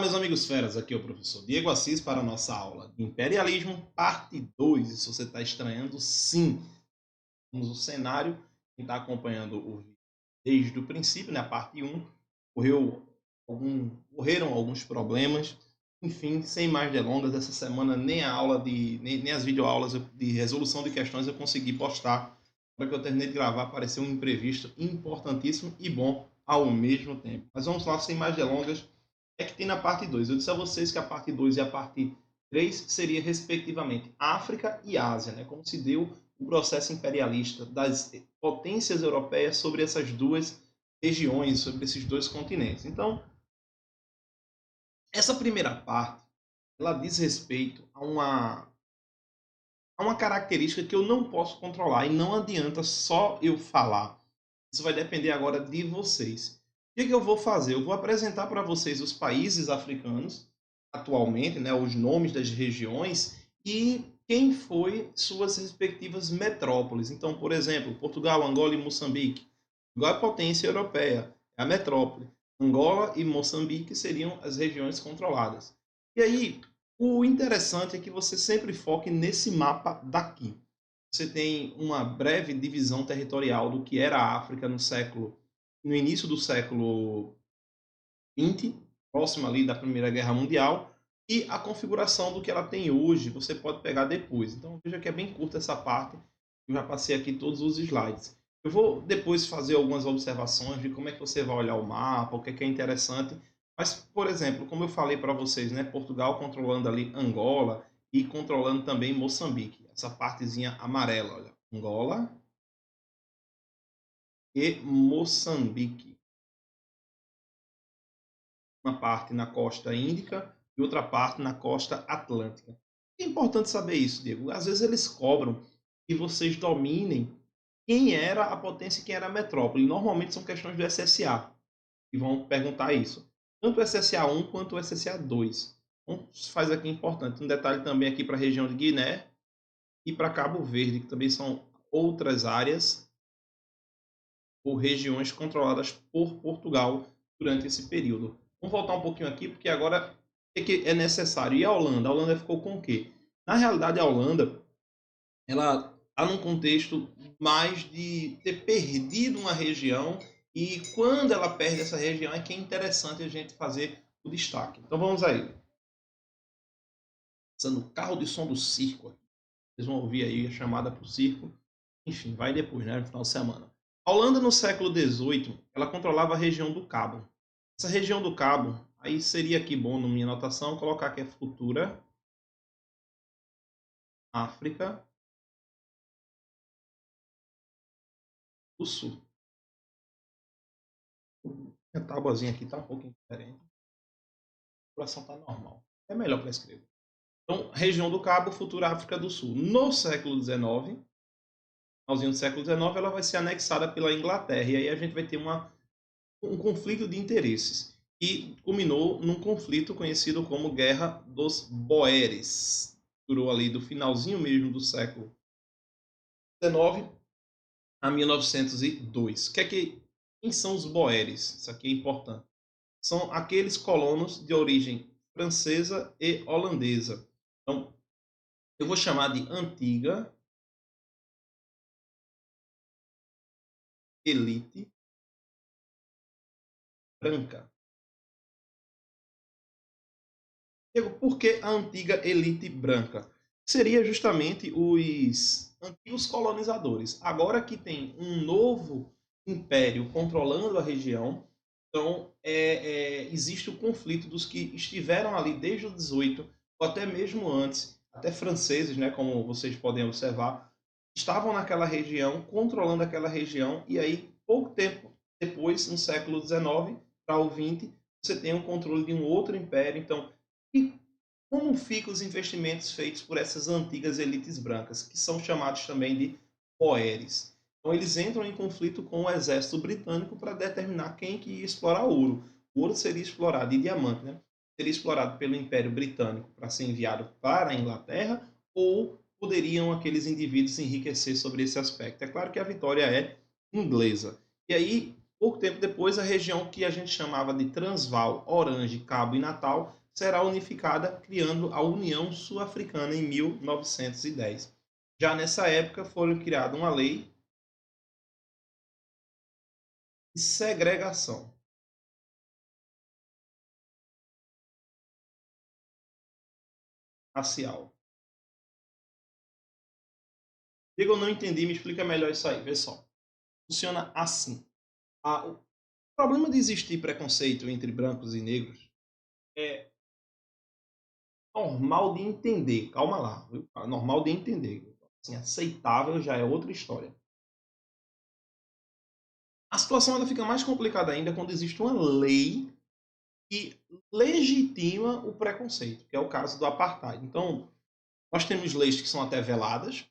Meus amigos feras, aqui é o professor Diego Assis para a nossa aula de Imperialismo, parte 2. E se você está estranhando, sim, temos o cenário. Quem está acompanhando o vídeo desde o princípio, né, a parte um, ocorreram alguns problemas. Enfim, sem mais delongas, essa semana nem a aula nem as videoaulas de resolução de questões eu consegui postar. Para que eu terminei de gravar, apareceu um imprevisto importantíssimo e bom ao mesmo tempo. Mas vamos lá, sem mais delongas, é que tem na parte 2. Eu disse a vocês que a parte 2 e a parte 3 seria, respectivamente, África e Ásia, né? Como se deu o processo imperialista das potências europeias sobre essas duas regiões, sobre esses dois continentes. Então, essa primeira parte, ela diz respeito a uma característica que eu não posso controlar e não adianta só eu falar. Isso vai depender agora de vocês. O que eu vou fazer? Eu vou apresentar para vocês os países africanos atualmente, né, os nomes das regiões e quem foi suas respectivas metrópoles. Então, por exemplo, Portugal, Angola e Moçambique. Portugal é potência europeia, é a metrópole. Angola e Moçambique seriam as regiões controladas. E aí, o interessante é que você sempre foque nesse mapa daqui. Você tem uma breve divisão territorial do que era a África no início do século XX, próximo ali da Primeira Guerra Mundial, e a configuração do que ela tem hoje, você pode pegar depois. Então veja que é bem curta essa parte, eu já passei aqui todos os slides. Eu vou depois fazer algumas observações de como é que você vai olhar o mapa, o que é interessante. Mas, por exemplo, como eu falei para vocês, né, Portugal controlando ali Angola e controlando também Moçambique. Essa partezinha amarela, olha. Angola e Moçambique. Uma parte na costa Índica e outra parte na costa Atlântica. É importante saber isso, Diego. Às vezes eles cobram que vocês dominem quem era a potência e quem era a metrópole. Normalmente são questões do SSA que vão perguntar isso. Tanto o SSA1 quanto o SSA2. Então, faz aqui importante. Um detalhe também aqui para a região de Guiné e para Cabo Verde, que também são outras áreas ou regiões controladas por Portugal durante esse período. Vamos voltar um pouquinho aqui, porque agora o que é necessário? E a Holanda? A Holanda ficou com o quê? Na realidade, a Holanda ela está num contexto mais de ter perdido uma região e quando ela perde essa região é que é interessante a gente fazer o destaque. Então vamos aí. Passando o carro de som do circo. Vocês vão ouvir aí a chamada para o circo. Enfim, vai depois, né, no final de semana. A Holanda, no século XVIII, ela controlava a região do Cabo. Essa região do Cabo, aí seria aqui bom, na minha anotação, colocar que é futura África do Sul. A tabuazinha aqui está um pouco diferente. A população está normal. É melhor para escrever. Então, região do Cabo, futura África do Sul. No século XIX, finalzinho do século XIX, ela vai ser anexada pela Inglaterra. E aí a gente vai ter um conflito de interesses. E culminou num conflito conhecido como Guerra dos Boeres. Durou ali do finalzinho mesmo do século XIX a 1902. Quem são os Boeres? Isso aqui é importante. São aqueles colonos de origem francesa e holandesa. Então, eu vou chamar de antiga elite branca. Por que a antiga elite branca? Seria justamente os antigos colonizadores. Agora que tem um novo império controlando a região, então existe o conflito dos que estiveram ali desde o 18, ou até mesmo antes, até franceses, né, como vocês podem observar, estavam naquela região, controlando aquela região, e aí, pouco tempo depois, no século XIX para o XX, você tem o controle de um outro império. Então, e como ficam os investimentos feitos por essas antigas elites brancas, que são chamados também de boeres? Então, eles entram em conflito com o exército britânico para determinar quem que ia explorar ouro. O ouro seria explorado, e diamante, né? Seria explorado pelo Império Britânico para ser enviado para a Inglaterra, ou poderiam aqueles indivíduos enriquecer sobre esse aspecto? É claro que a vitória é inglesa. E aí, Pouco tempo depois, a região que a gente chamava de Transvaal, Orange, Cabo e Natal será unificada, criando a União Sul-Africana em 1910. Já nessa época, foi criada uma lei de segregação racial. Diego, eu não entendi, me explica melhor isso aí, vê só. Funciona assim. O problema de existir preconceito entre brancos e negros é normal de entender. Calma lá, viu? Normal de entender. Assim, aceitável já é outra história. A situação ela fica mais complicada ainda quando existe uma lei que legitima o preconceito, que é o caso do apartheid. Então, nós temos leis que são até veladas,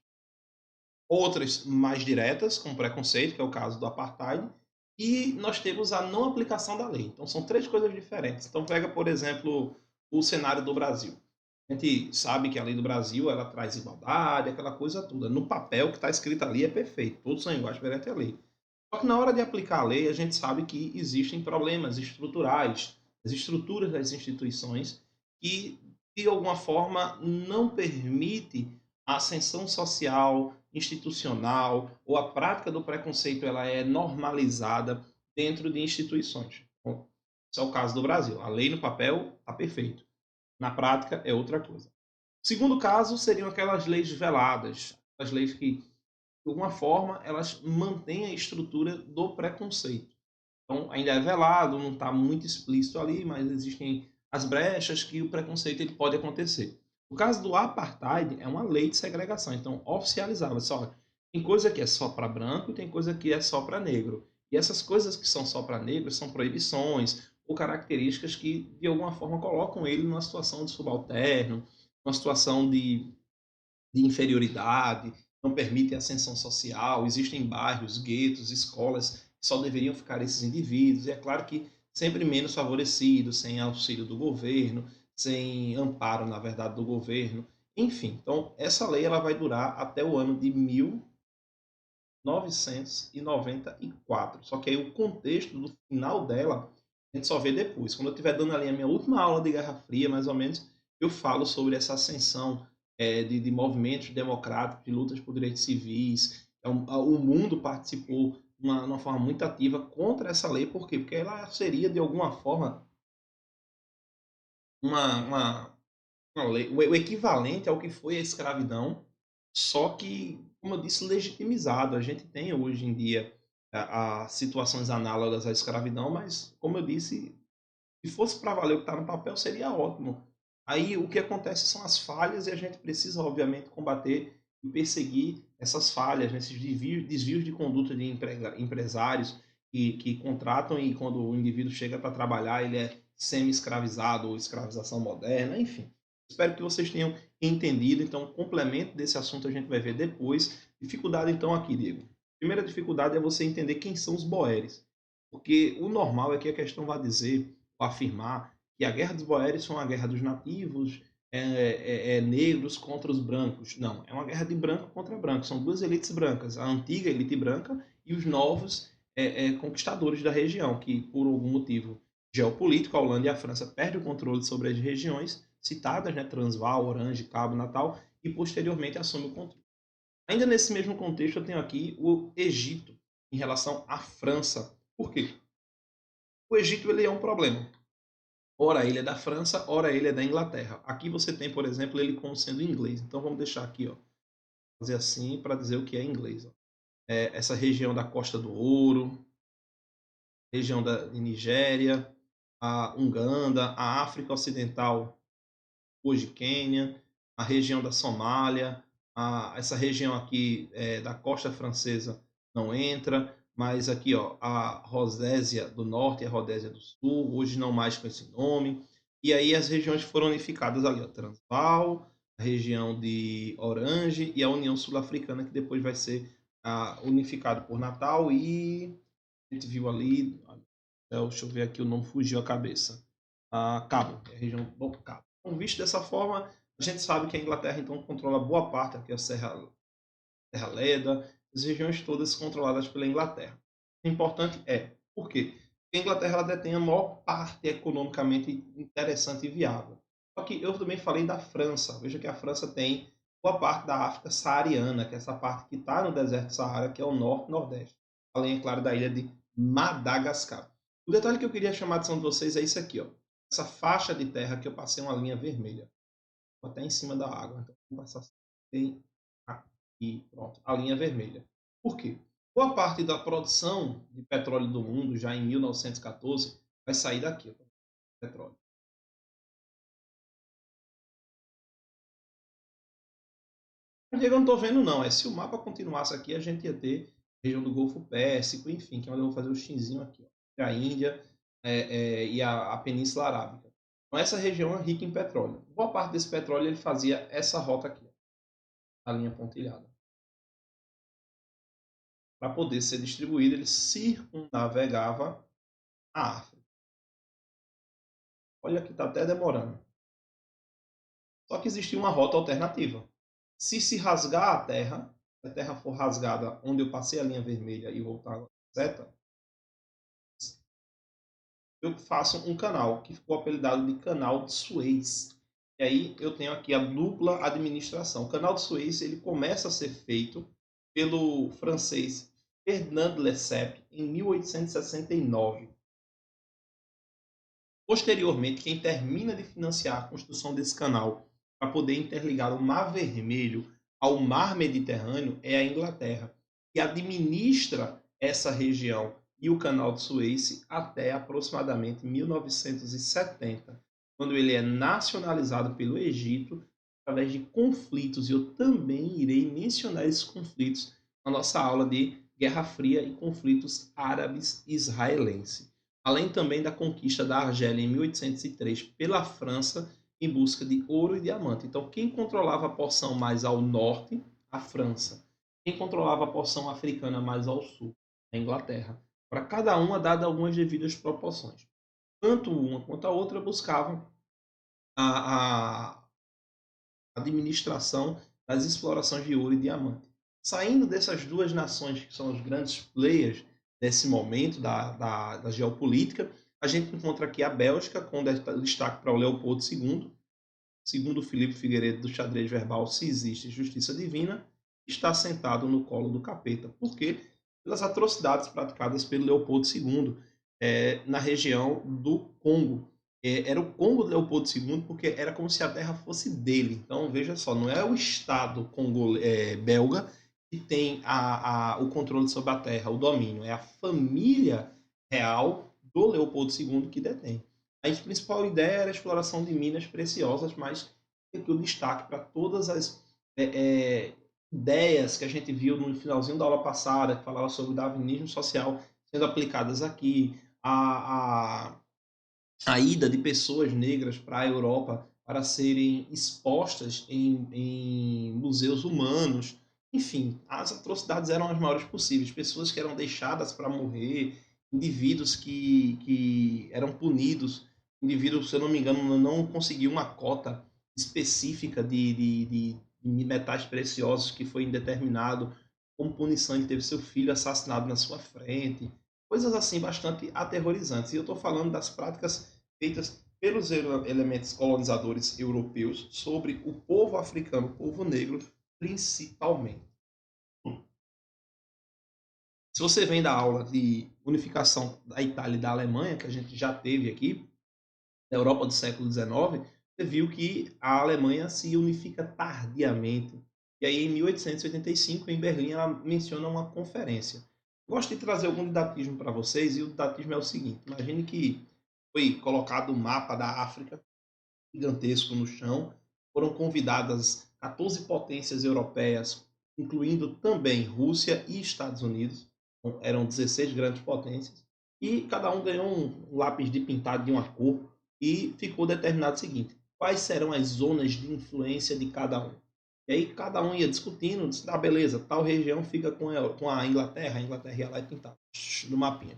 outras mais diretas, com preconceito, que é o caso do apartheid, e nós temos a não aplicação da lei. Então, são três coisas diferentes. Então, pega, por exemplo, o cenário do Brasil. A gente sabe que a lei do Brasil ela traz igualdade, aquela coisa toda. No papel que está escrito ali é perfeito, todos são iguais perante a lei. Só que na hora de aplicar a lei, a gente sabe que existem problemas estruturais, as estruturas das instituições, que de alguma forma não permite a ascensão social, institucional ou a prática do preconceito ela é normalizada dentro de instituições. Bom, esse é o caso do Brasil. A lei no papel está perfeito. Na prática é outra coisa. O segundo caso seriam aquelas leis veladas, as leis que, de alguma forma, elas mantêm a estrutura do preconceito. Então, ainda é velado, não está muito explícito ali, mas existem as brechas que o preconceito ele pode acontecer. O caso do apartheid é uma lei de segregação, então oficializava só tem coisa que é só para branco e tem coisa que é só para negro. E essas coisas que são só para negro são proibições ou características que de alguma forma colocam ele numa situação de subalterno, numa situação de inferioridade, não permitem ascensão social, existem bairros, guetos, escolas que só deveriam ficar esses indivíduos, e é claro que sempre menos favorecidos, sem auxílio do governo, sem amparo, na verdade, do governo. Enfim, então essa lei ela vai durar até o ano de 1994. Só que aí o contexto do final dela a gente só vê depois. Quando eu estiver dando ali a minha última aula de Guerra Fria, mais ou menos, eu falo sobre essa ascensão de movimentos democráticos, de lutas por direitos civis. O mundo participou de uma forma muito ativa contra essa lei. Por quê? Porque ela seria, de alguma forma, uma, uma, uma lei, o equivalente ao que foi a escravidão, só que, como eu disse, legitimizado. A gente tem hoje em dia a situações análogas à escravidão, mas, como eu disse, se fosse para valer o que está no papel, seria ótimo. Aí o que acontece são as falhas e a gente precisa, obviamente, combater e perseguir essas falhas, nesses desvios de conduta de empresários que contratam e quando o indivíduo chega para trabalhar, ele é semi-escravizado ou escravização moderna, enfim. Espero que vocês tenham entendido. Então, complemento desse assunto a gente vai ver depois. Dificuldade, então, aqui, Diego. Primeira dificuldade é você entender quem são os boeres. Porque o normal é que a questão vá dizer afirmar que a Guerra dos Boeres foi uma guerra dos nativos negros contra os brancos. Não, é uma guerra de branco contra branco. São duas elites brancas, a antiga elite branca e os novos conquistadores da região, que por algum motivo geopolítico, a Holanda e a França perdem o controle sobre as regiões citadas, né, Transvaal, Orange, Cabo, Natal, e posteriormente assumem o controle. Ainda nesse mesmo contexto, eu tenho aqui o Egito em relação à França. Por quê? O Egito ele é um problema. Ora ele é da França, ora ele é da Inglaterra. Aqui você tem, por exemplo, ele como sendo inglês. Então vamos deixar aqui, ó, fazer assim para dizer o que é inglês. Ó. Essa região da Costa do Ouro, região de Nigéria, a Uganda, a África Ocidental, hoje Quênia, a região da Somália, essa região aqui da costa francesa não entra, mas aqui ó, a Rodésia do Norte e a Rodésia do Sul, hoje não mais com esse nome, e aí as regiões foram unificadas ali, ó, Transvaal, a região de Orange e a União Sul-Africana, que depois vai ser unificado por Natal e a gente viu ali, deixa eu ver aqui, o nome fugiu a cabeça, Cabo, a região do Cabo. Então, visto dessa forma, a gente sabe que a Inglaterra então controla boa parte aqui a Serra Leda, as regiões todas controladas pela Inglaterra. O importante é Por quê? Porque a Inglaterra ela detém a maior parte economicamente interessante e viável. Só que eu também falei da França. Veja que a França tem boa parte da África saariana, que é essa parte que está no deserto do Saara, que é o norte e nordeste. Além, é claro, da ilha de Madagascar. O detalhe que eu queria chamar a atenção de vocês é isso aqui, ó. Essa faixa de terra que eu passei uma linha vermelha. Até em cima da água. Então, vamos passar bem aqui, pronto, a linha vermelha. Por quê? Boa parte da produção de petróleo do mundo, já em 1914, vai sair daqui, ó, petróleo. Mas eu não estou vendo, não. É se o mapa continuasse aqui, a gente ia ter a região do Golfo Pérsico, enfim, que é onde eu vou fazer o xinzinho aqui, ó, a Índia e a Península Arábica. Então, essa região é rica em petróleo. Boa parte desse petróleo ele fazia essa rota aqui, ó, a linha pontilhada. Para poder ser distribuído, ele circunnavegava a África. Olha que está até demorando. Só que existia uma rota alternativa. Se rasgar se a terra for rasgada onde eu passei a linha vermelha e voltar a seta, eu faço um canal que ficou apelidado de Canal de Suez. E aí eu tenho aqui a dupla administração. O Canal de Suez ele começa a ser feito pelo francês Fernand Lesseps em 1869. Posteriormente, quem termina de financiar a construção desse canal para poder interligar o Mar Vermelho ao Mar Mediterrâneo é a Inglaterra, que administra essa região e o Canal de Suez até aproximadamente 1970, quando ele é nacionalizado pelo Egito através de conflitos. E eu também irei mencionar esses conflitos na nossa aula de Guerra Fria e conflitos árabes-israelenses, além também da conquista da Argélia em 1803 pela França em busca de ouro e diamante. Então, quem controlava a porção mais ao norte? A França. Quem controlava a porção africana mais ao sul? A Inglaterra. Para cada uma, dada algumas devidas proporções. Tanto uma quanto a outra buscavam a administração das explorações de ouro e diamante. Saindo dessas duas nações, que são os grandes players desse momento da geopolítica, a gente encontra aqui a Bélgica, com destaque para o Leopoldo II, segundo Filipe Figueiredo do xadrez verbal, se existe justiça divina, está sentado no colo do capeta. Por quê? Pelas atrocidades praticadas pelo Leopoldo II na região do Congo. Era o Congo do Leopoldo II porque era como se a terra fosse dele. Então, veja só, não é o Estado belga que tem o controle sobre a terra, o domínio. É a família real do Leopoldo II que detém. A principal ideia era a exploração de minas preciosas, mas aqui o destaque para todas as ideias que a gente viu no finalzinho da aula passada, que falava sobre o darwinismo social sendo aplicadas aqui, a ida de pessoas negras para a Europa para serem expostas em museus humanos. Enfim, as atrocidades eram as maiores possíveis. Pessoas que eram deixadas para morrer, indivíduos que eram punidos, indivíduos, se eu não me engano, não conseguiam uma cota específica de metais preciosos que foi indeterminado como punição de ter seu filho assassinado na sua frente. Coisas assim bastante aterrorizantes. E eu estou falando das práticas feitas pelos elementos colonizadores europeus sobre o povo africano, o povo negro, principalmente. Se você vem da aula de unificação da Itália e da Alemanha, que a gente já teve aqui, na Europa do século XIX, você viu que a Alemanha se unifica tardiamente. E aí, em 1885, em Berlim, ela menciona uma conferência. Gosto de trazer algum didatismo para vocês, e o didatismo é o seguinte: imagine que foi colocado um mapa da África gigantesco no chão, foram convidadas 14 potências europeias, incluindo também Rússia e Estados Unidos, então, eram 16 grandes potências, e cada um ganhou um lápis de pintado de uma cor, e ficou determinado o seguinte: quais serão as zonas de influência de cada um. E aí cada um ia discutindo, disse, beleza, tal região fica com a Inglaterra ia lá e pintava no mapinha.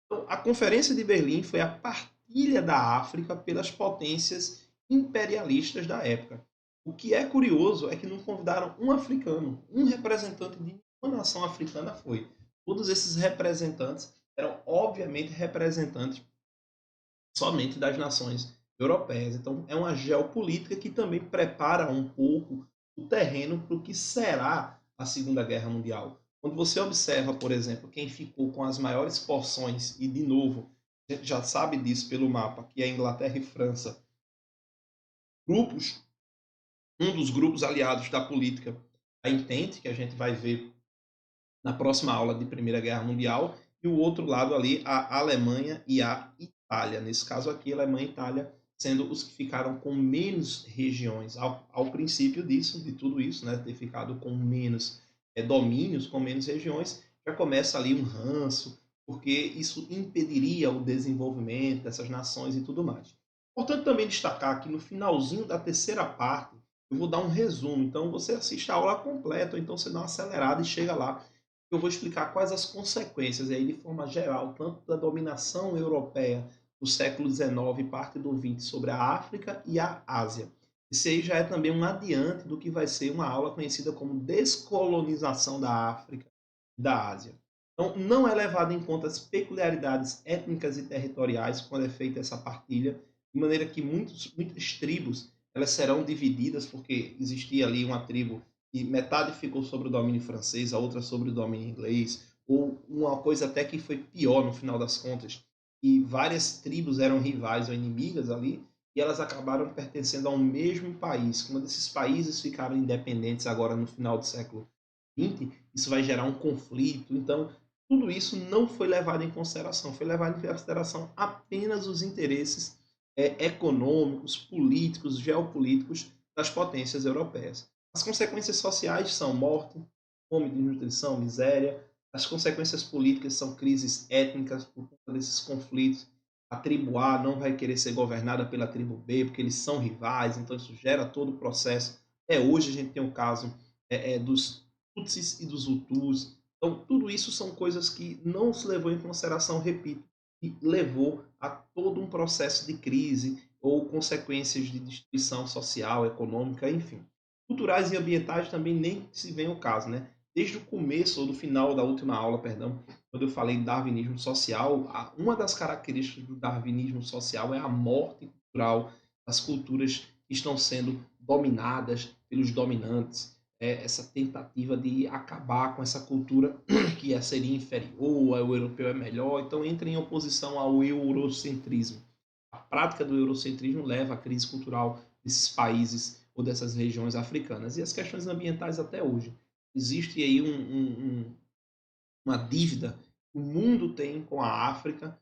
Então, a Conferência de Berlim foi a partilha da África pelas potências imperialistas da época. O que é curioso é que não convidaram um africano, um representante de uma nação africana foi. Todos esses representantes eram obviamente representantes somente das nações europeias. Então, é uma geopolítica que também prepara um pouco o terreno para o que será a Segunda Guerra Mundial. Quando você observa, por exemplo, quem ficou com as maiores porções, e de novo, a gente já sabe disso pelo mapa, que é Inglaterra e França, grupos, um dos grupos aliados da política, a Entente, que a gente vai ver na próxima aula de Primeira Guerra Mundial, e o outro lado ali, a Alemanha e a Itália. Nesse caso aqui, a Alemanha e a Itália sendo os que ficaram com menos regiões. Ao princípio disso, de tudo isso, né, ter ficado com menos domínios, com menos regiões, já começa ali um ranço, porque isso impediria o desenvolvimento dessas nações e tudo mais. Importante também destacar que no finalzinho da terceira parte, eu vou dar um resumo. Então, você assiste a aula completa, ou então você dá uma acelerada e chega lá. Eu vou explicar quais as consequências, aí, de forma geral, tanto da dominação europeia do século XIX e parte do XX sobre a África e a Ásia. Isso aí já é também um adiante do que vai ser uma aula conhecida como descolonização da África e da Ásia. Então, não é levado em conta as peculiaridades étnicas e territoriais quando é feita essa partilha, de maneira que muitas tribos elas serão divididas, porque existia ali uma tribo e metade ficou sobre o domínio francês, a outra sobre o domínio inglês, ou uma coisa até que foi pior no final das contas, e várias tribos eram rivais ou inimigas ali, e elas acabaram pertencendo ao mesmo país. Quando esses países ficaram independentes agora no final do século XX, isso vai gerar um conflito. Então, tudo isso não foi levado em consideração, foi levado em consideração apenas os interesses econômicos, políticos, geopolíticos das potências europeias. As consequências sociais são morte, fome, desnutrição, miséria. As consequências políticas são crises étnicas por conta desses conflitos. A tribo A não vai querer ser governada pela tribo B, porque eles são rivais, então isso gera todo o processo. Hoje a gente tem o caso dos Tutsis e dos Hutus. Então, tudo isso são coisas que não se levou em consideração, repito, e levou a todo um processo de crise ou consequências de destruição social, econômica, enfim. Culturais e ambientais também nem se vê o caso, né? Desde o começo ou do final da última aula, perdão, quando eu falei de darwinismo social, uma das características do darwinismo social é a morte cultural das culturas que estão sendo dominadas pelos dominantes. Essa tentativa de acabar com essa cultura que seria inferior, o europeu é melhor, então entra em oposição ao eurocentrismo. A prática do eurocentrismo leva à crise cultural desses países ou dessas regiões africanas. E as questões ambientais até hoje. Existe aí uma dívida que o mundo tem com a África,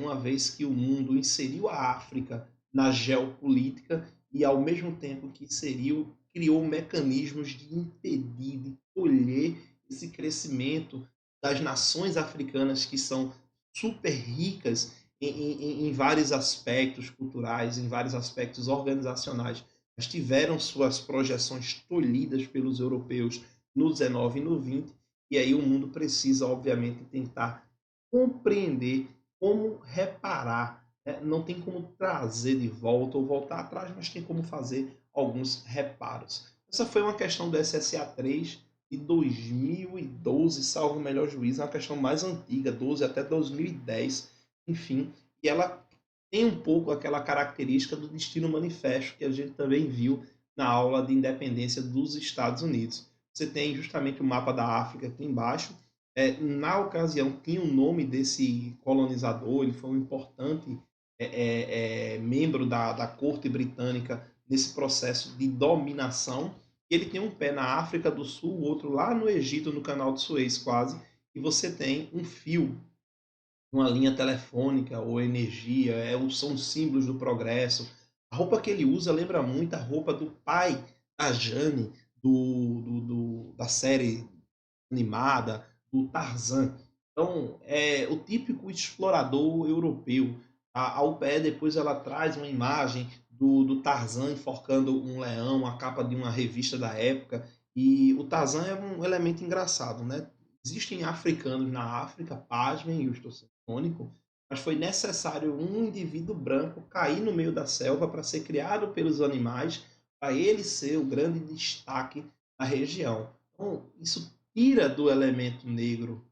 uma vez que o mundo inseriu a África na geopolítica e, ao mesmo tempo que inseriu, criou mecanismos de impedir, de colher esse crescimento das nações africanas que são super ricas em vários aspectos culturais, em vários aspectos organizacionais, mas tiveram suas projeções tolhidas pelos europeus no 19 e no 20, e aí o mundo precisa, obviamente, tentar compreender como reparar. Né? Não tem como trazer de volta ou voltar atrás, mas tem como fazer alguns reparos. Essa foi uma questão do SSA 3 de 2012, salvo o melhor juízo, é uma questão mais antiga, 12 até 2010, enfim, e ela tem um pouco aquela característica do destino manifesto que a gente também viu na aula de independência dos Estados Unidos. Você tem justamente o mapa da África aqui embaixo. Na ocasião, tinha o nome desse colonizador, ele foi um importante membro da corte britânica nesse processo de dominação. Ele tem um pé na África do Sul, o outro lá no Egito, no canal de Suez quase, e você tem um fio, uma linha telefônica ou energia, são os símbolos do progresso. A roupa que ele usa lembra muito a roupa do pai da Jane, da série animada, do Tarzan. Então, é o típico explorador europeu. Ao pé, depois ela traz uma imagem do Tarzan enforcando um leão, a capa de uma revista da época. E o Tarzan é um elemento engraçado, né? Existem africanos na África, pasmem, eu estou sendo irônico, mas foi necessário um indivíduo branco cair no meio da selva para ser criado pelos animais, para ele ser o grande destaque da região. Então, isso tira do elemento negro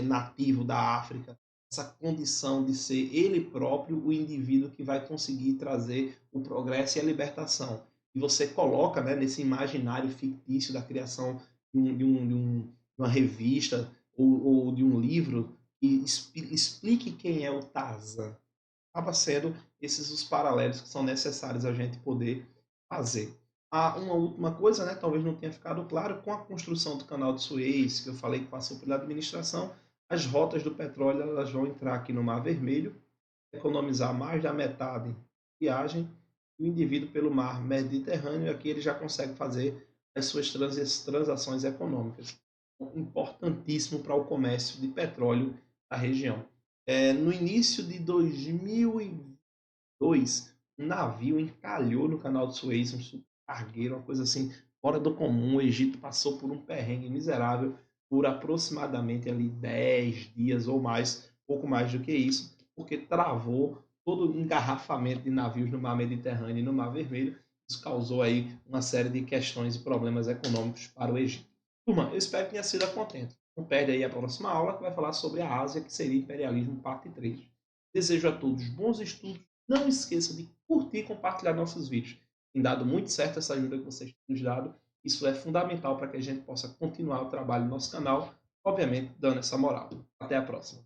nativo da África essa condição de ser ele próprio o indivíduo que vai conseguir trazer o progresso e a libertação. E você coloca, né, nesse imaginário fictício da criação de uma revista ou de um livro e explique quem é o Tarzan. Acaba sendo esses os paralelos que são necessários a gente poder fazer. Uma última coisa, né, talvez não tenha ficado claro, com a construção do canal de Suez, que eu falei que passou pela administração, as rotas do petróleo elas vão entrar aqui no Mar Vermelho, economizar mais da metade da viagem, e o indivíduo pelo Mar Mediterrâneo, aqui ele já consegue fazer as suas transações econômicas. Importantíssimo para o comércio de petróleo da região. No início de 2002, um navio encalhou no canal de Suez, um supercargueiro, uma coisa assim fora do comum. O Egito passou por um perrengue miserável por aproximadamente ali 10 dias ou mais, pouco mais do que isso, porque travou todo o engarrafamento de navios no Mar Mediterrâneo e no Mar Vermelho. Isso causou aí uma série de questões e problemas econômicos para o Egito. Turma, eu espero que tenha sido a contento. Não perde aí a próxima aula que vai falar sobre a Ásia, que seria imperialismo parte 3. Desejo a todos bons estudos. Não esqueça de curtir e compartilhar nossos vídeos. Tem dado muito certo essa ajuda que vocês têm nos dado. Isso é fundamental para que a gente possa continuar o trabalho no nosso canal, obviamente dando essa moral. Até a próxima.